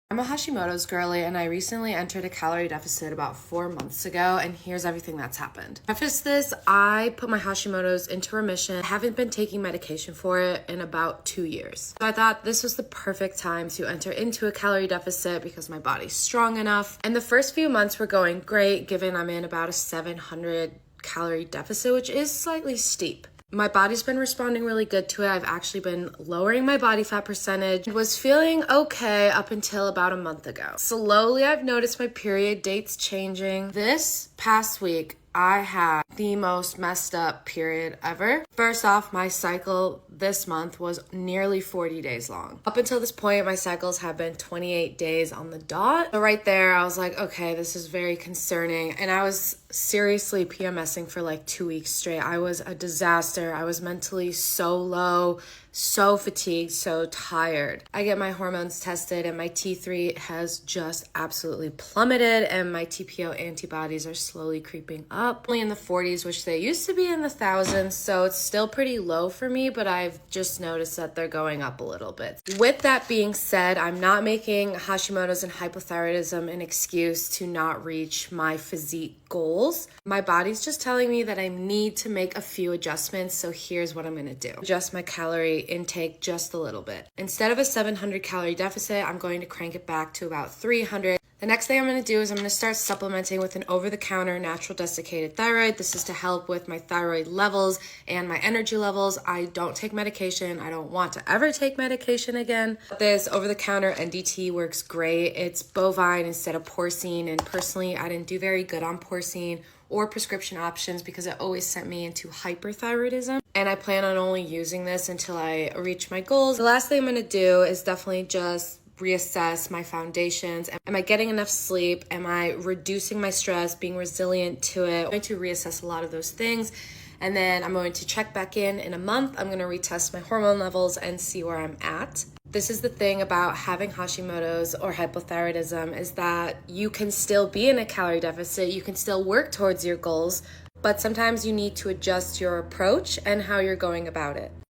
I'm a Hashimoto's girly, and I recently entered a calorie deficit about 4 months ago, and here's everything that's happened. To preface this, I put my Hashimoto's into remission. I haven't been taking medication for it in about 2 years. So I thought this was the perfect time to enter into a calorie deficit because my body's strong enough. And the first few months were going great, given I'm in about a 700 calorie deficit, which is slightly steep. My body's been responding really good to it. I've actually been lowering my body fat percentage. Was feeling okay up until about a month ago. Slowly, I've noticed my period dates changing. This past week, I had the most messed up period ever. First off, my cycle this month was nearly 40 days long. Up until this point, my cycles have been 28 days on the dot. So right there, I was like, okay, this is very concerning. And I was seriously PMSing for like 2 weeks straight. I was a disaster. I was mentally so low, so fatigued, so tired. I get my hormones tested and my T3 has just absolutely plummeted and my TPO antibodies are slowly creeping up. Only in the 40s, which they used to be in the thousands, so it's still pretty low for me, but I've just noticed that they're going up a little bit. With that being said, I'm not making Hashimoto's and hypothyroidism an excuse to not reach my physique goals. My body's just telling me that I need to make a few adjustments, so here's what I'm gonna do. Adjust my calorie intake just a little bit. Instead of a 700 calorie deficit, I'm going to crank it back to about 300. The next thing I'm going to do is I'm going to start supplementing with an over-the-counter natural desiccated thyroid. This is to help with my thyroid levels and my energy levels. I don't take medication. I don't want to ever take medication again. This over-the-counter NDT works great. It's bovine instead of porcine, and personally, I didn't do very good on porcine or prescription options because it always sent me into hyperthyroidism. And I plan on only using this until I reach my goals. The last thing I'm going to do is definitely just reassess my foundations. Am I getting enough sleep? Am I reducing my stress, being resilient to it? I'm going to reassess a lot of those things. And then I'm going to check back in a month. I'm going to retest my hormone levels and see where I'm at. This is the thing about having Hashimoto's or hypothyroidism, is that you can still be in a calorie deficit. You can still work towards your goals, but sometimes you need to adjust your approach and how you're going about it.